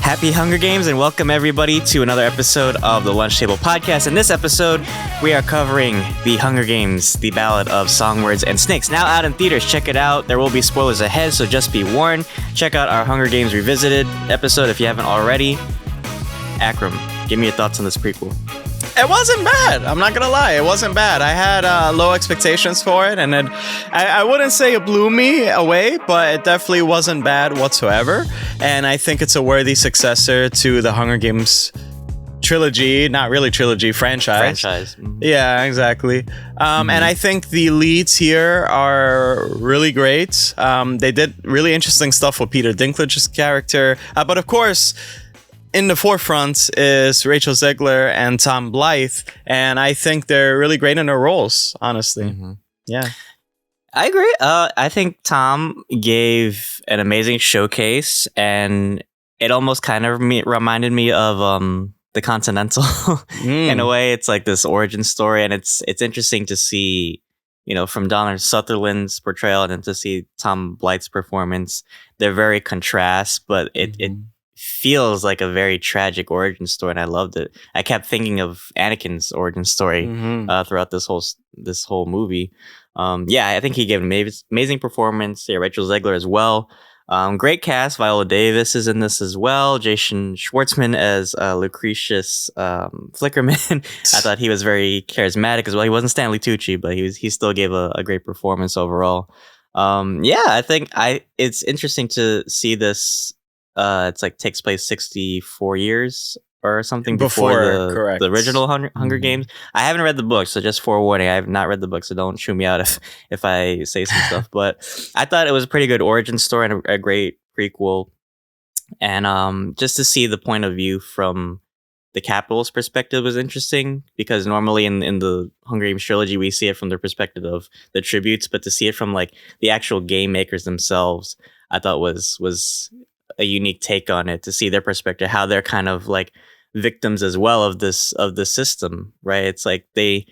Happy Hunger Games and welcome everybody to another episode of the Lunch Table Podcast. In this episode, we are covering the Hunger Games, the Ballad of Songbirds and Snakes. Now out in theaters, check it out. There will be spoilers ahead, so just be warned. Check out our Hunger Games Revisited episode if you haven't already. Akram, give me your thoughts on this prequel. It wasn't bad. I'm not gonna lie. It wasn't bad. I had low expectations for it, and I wouldn't say it blew me away, but it definitely wasn't bad whatsoever. And I think it's a worthy successor to the Hunger Games trilogy, not really trilogy, franchise. Mm-hmm. Yeah, exactly. And I think the leads here are really great. They did really interesting stuff with Peter Dinklage's character, but of course, in the forefront is Rachel Zegler and Tom Blythe, and I think they're really great in their roles, honestly. Mm-hmm. Yeah. I agree. I think Tom gave an amazing showcase, and it almost kind of reminded me of The Continental. In a way, it's like this origin story, and it's interesting to see, from Donald Sutherland's portrayal and to see Tom Blythe's performance. They're very contrast, but it feels like a very tragic origin story, and I loved it. I kept thinking of Anakin's origin story throughout this whole movie. I think he gave an amazing performance. Yeah, Rachel Zegler as well. Great cast. Viola Davis is in this as well. Jason Schwartzman as Lucretius Flickerman. I thought he was very charismatic as well. He wasn't Stanley Tucci, but he still gave a great performance overall. I think it's interesting to see this. It's like takes place 64 years or something before the original Hunger Games. I haven't read the book, so just forewarning, I have not read the book, so don't chew me out if I say some stuff. But I thought it was a pretty good origin story and a great prequel. And just to see the point of view from the Capitol's perspective was interesting, because normally in the Hunger Games trilogy, we see it from the perspective of the tributes, but to see it from like the actual game makers themselves, I thought was a unique take on it, to see their perspective, how they're kind of like victims as well of the system, right? It's like they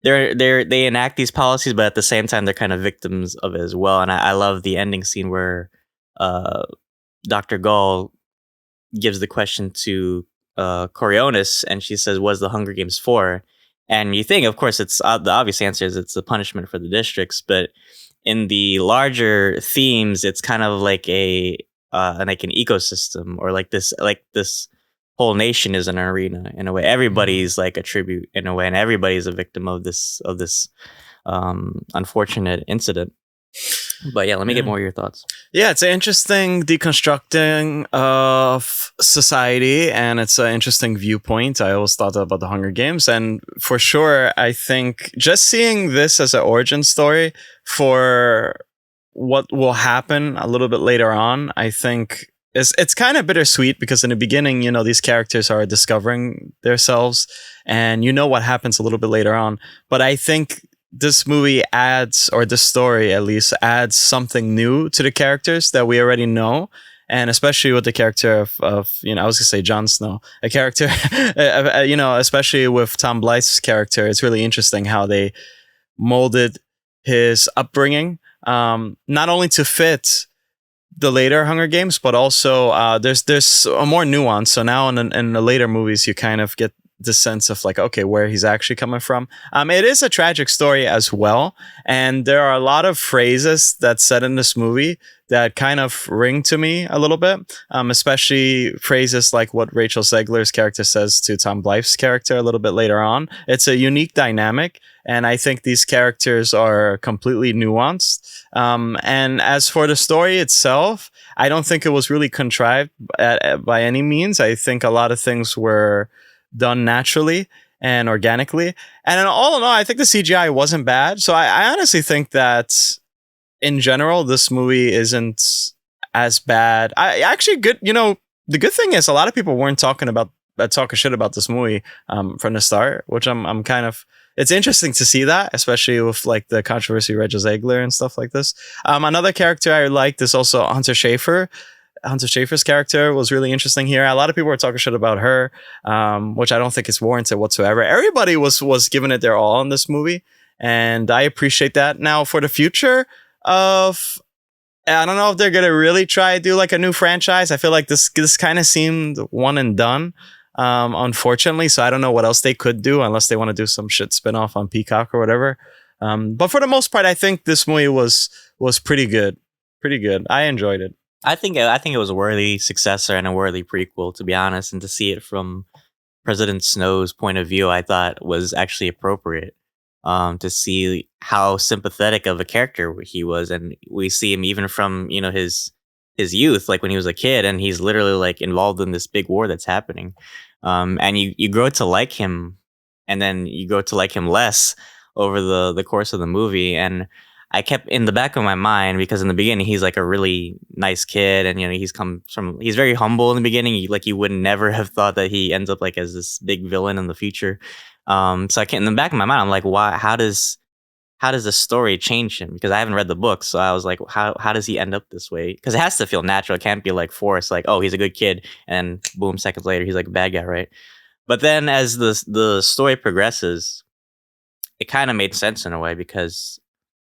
enact these policies, but at the same time they're kind of victims of it as well. And I love the ending scene where Dr. Gall gives the question to Coriolanus, and she says, "Was the Hunger Games for?" And you think, of course, it's the obvious answer is it's a punishment for the districts, but in the larger themes, it's kind of like like an ecosystem, or like this whole nation is an arena in a way. Everybody's like a tribute in a way, and everybody's a victim of this unfortunate incident. But yeah, let me get more of your thoughts. Yeah, it's an interesting deconstructing of society, and it's an interesting viewpoint. I always thought about the Hunger Games, and for sure, I think just seeing this as an origin story for what will happen a little bit later on, I think it's kind of bittersweet, because in the beginning, these characters are discovering themselves, and what happens a little bit later on. But I think this movie adds, or this story at least adds, something new to the characters that we already know. And especially with the character of I was gonna say Jon Snow, a character, especially with Tom Blythe's character, it's really interesting how they molded his upbringing, not only to fit the later Hunger Games, but also there's a more nuance. So now in the later movies, you kind of get the sense of like, okay, where he's actually coming from. It is a tragic story as well, and there are a lot of phrases that's said in this movie that kind of ring to me a little bit, especially phrases like what Rachel Zegler's character says to Tom Blythe's character a little bit later on. It's a unique dynamic, and I think these characters are completely nuanced. And as for the story itself, I don't think it was really contrived by any means. I think a lot of things were done naturally and organically. And in all, I think the CGI wasn't bad. So I honestly think that in general, this movie isn't as bad. I actually good. The good thing is a lot of people weren't talking shit about this movie from the start, which I'm kind of. It's interesting to see that, especially with like the controversy Rachel Zegler and stuff like this. Another character I liked is also Hunter Schafer. Hunter Schafer's character was really interesting here. A lot of people were talking shit about her, which I don't think is warranted whatsoever. Everybody was giving it their all in this movie, and I appreciate that. Now, for the future of I don't know if they're gonna really try to do like a new franchise. I feel like this kind of seemed one and done, unfortunately. So I don't know what else they could do unless they want to do some shit spinoff on Peacock or whatever. But for the most part, I think this movie was pretty good. Pretty good. I enjoyed it. I think it was a worthy successor and a worthy prequel, to be honest, and to see it from President Snow's point of view, I thought was actually appropriate. To see how sympathetic of a character he was, and we see him even from his youth, like when he was a kid, and he's literally like involved in this big war that's happening. And you grow to like him, and then you grow to like him less over the course of the movie. And I kept in the back of my mind, because in the beginning he's like a really nice kid, and he's very humble in the beginning. You would never have thought that he ends up like as this big villain in the future. So I can't, in the back of my mind, I'm like, why? How does the story change him? Because I haven't read the book, so I was like, how does he end up this way? Because it has to feel natural. It can't be like forced. Like, oh, he's a good kid, and boom, seconds later he's like a bad guy, right? But then as the story progresses, it kind of made sense in a way, because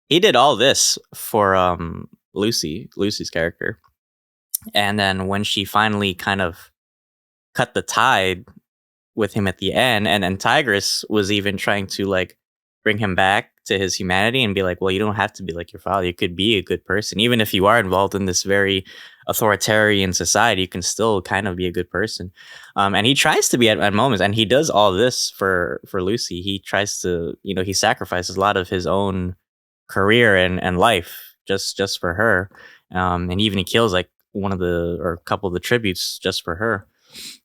he did all this for Lucy's character, and then when she finally kind of cut the tide with him at the end, and Tigress was even trying to like bring him back to his humanity and be like, well, you don't have to be like your father. You could be a good person. Even if you are involved in this very authoritarian society, you can still kind of be a good person. And he tries to be at moments, and he does all this for Lucy. He tries to, he sacrifices a lot of his own career and life just for her. And even he kills like a couple of the tributes just for her.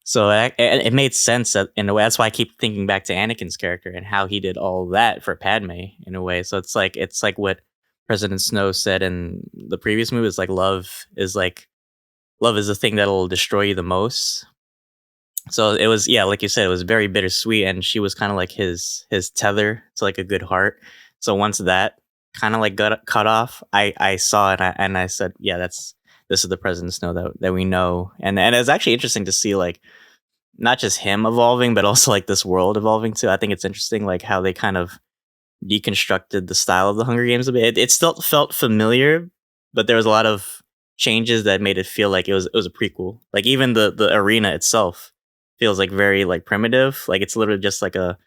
So it made sense that, in a way. That's why I keep thinking back to Anakin's character and how he did all that for Padme in a way. So it's like what President Snow said in the previous movie. It's like love is the thing that'll destroy you the most. So it was, yeah, like you said, it was very bittersweet, and she was kind of like his tether to like a good heart. So once that kind of like got cut off, I saw it, and I said, yeah, this is the President Snow that we know. And it's actually interesting to see like not just him evolving, but also like this world evolving too. I think it's interesting like how they kind of deconstructed the style of the Hunger Games a bit. It still felt familiar, but there was a lot of changes that made it feel like it was a prequel. Like even the arena itself feels like very like primitive. Like it's literally just like a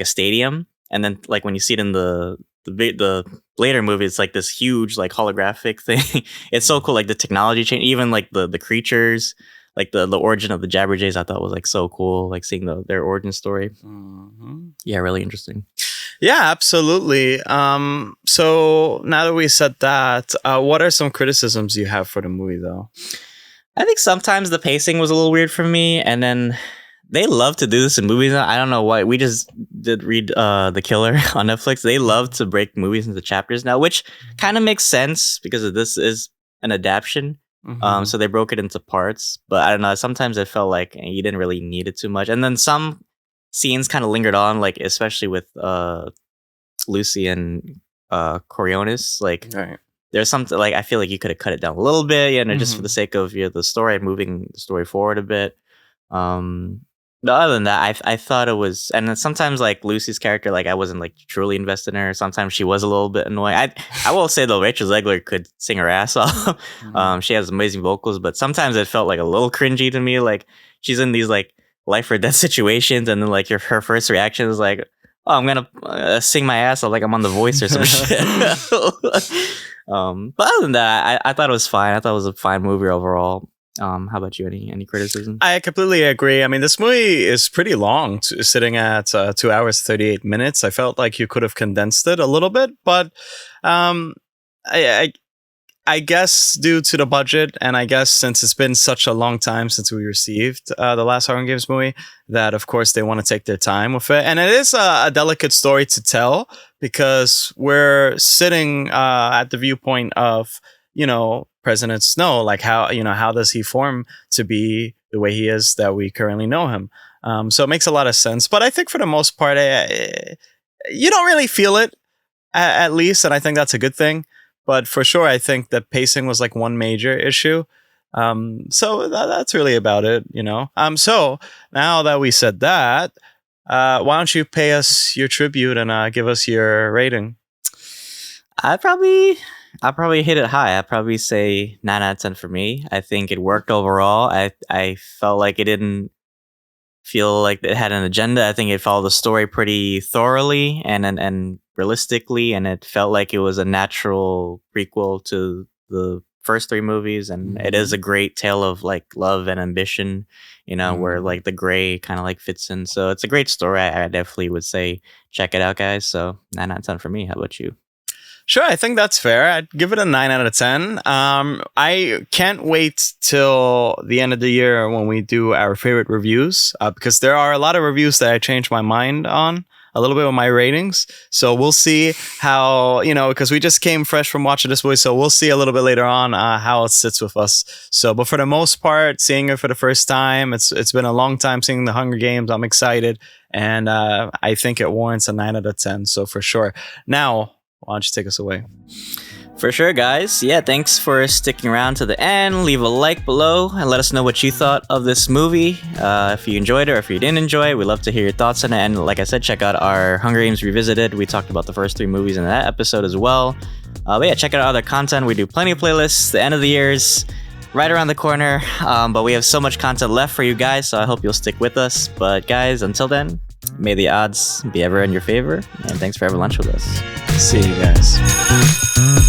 stadium. And then like when you see it in the later movie, it's like this huge like holographic thing. It's so cool. Like the technology change, even like the creatures, like the origin of the Jabberjays, I thought was like so cool. Like seeing their origin story. Mm-hmm. Yeah, really interesting. Yeah, absolutely. So now that we said that, what are some criticisms you have for the movie, though? I think sometimes the pacing was a little weird for me, and then they love to do this in movies. I don't know why. We just did read The Killer on Netflix. They love to break movies into chapters now, which kind of makes sense because this is an adaptation. Mm-hmm. So they broke it into parts. But I don't know. Sometimes it felt like you didn't really need it too much. And then some scenes kind of lingered on, like especially with Lucy and Coriolanus. Like right. There's something like I feel like you could have cut it down a little bit, just for the sake of the story and moving the story forward a bit. But other than that, I thought it was, and then sometimes like Lucy's character, like I wasn't like truly invested in her. Sometimes she was a little bit annoying. I will say though, Rachel Zegler could sing her ass off. Mm-hmm. She has amazing vocals, but sometimes it felt like a little cringy to me. Like she's in these like life or death situations, and then like her first reaction is like, "Oh, I'm gonna sing my ass off like I'm on The Voice or some shit." But other than that, I thought it was fine. I thought it was a fine movie overall. How about you? Any criticism? I completely agree. I mean, this movie is pretty long, sitting at 2 hours 38 minutes. I felt like you could have condensed it a little bit, but I guess due to the budget, and I guess since it's been such a long time since we received the last Hunger Games movie, that of course they want to take their time with it. And it is a delicate story to tell because we're sitting at the viewpoint of, President Snow, like how does he form to be the way he is that we currently know him? So it makes a lot of sense. But I think for the most part, you don't really feel it, at least, and I think that's a good thing. But for sure, I think the pacing was like one major issue. So that's really about it, So now that we said that, why don't you pay us your tribute and give us your rating? I'd probably I'll probably hit it high. I'd probably say 9 out of 10 for me. I think it worked overall. I felt like it didn't feel like it had an agenda. I think it followed the story pretty thoroughly and realistically, and it felt like it was a natural prequel to the first 3 movies. And it is a great tale of like love and ambition, where like the gray kind of like fits in. So it's a great story. I definitely would say check it out, guys. So 9 out of 10 for me. How about you? Sure, I think that's fair. I'd give it a 9 out of 10. I can't wait till the end of the year when we do our favorite reviews, because there are a lot of reviews that I changed my mind on a little bit with my ratings. So we'll see how, because we just came fresh from watching this movie. So we'll see a little bit later on how it sits with us. So, but for the most part, seeing it for the first time, it's been a long time seeing The Hunger Games. I'm excited. And I think it warrants a 9 out of 10. So for sure. Now, why don't you take us away? For sure, guys. Yeah, thanks for sticking around to the end. Leave a like below and let us know what you thought of this movie. If you enjoyed it or if you didn't enjoy it, we'd love to hear your thoughts on it. And like I said, check out our Hunger Games Revisited. We talked about the first 3 movies in that episode as well. But yeah, check out our other content. We do plenty of playlists. The end of the year's right around the corner. But we have so much content left for you guys, so I hope you'll stick with us. But guys, until then, may the odds be ever in your favor. And thanks for having lunch with us. See you guys.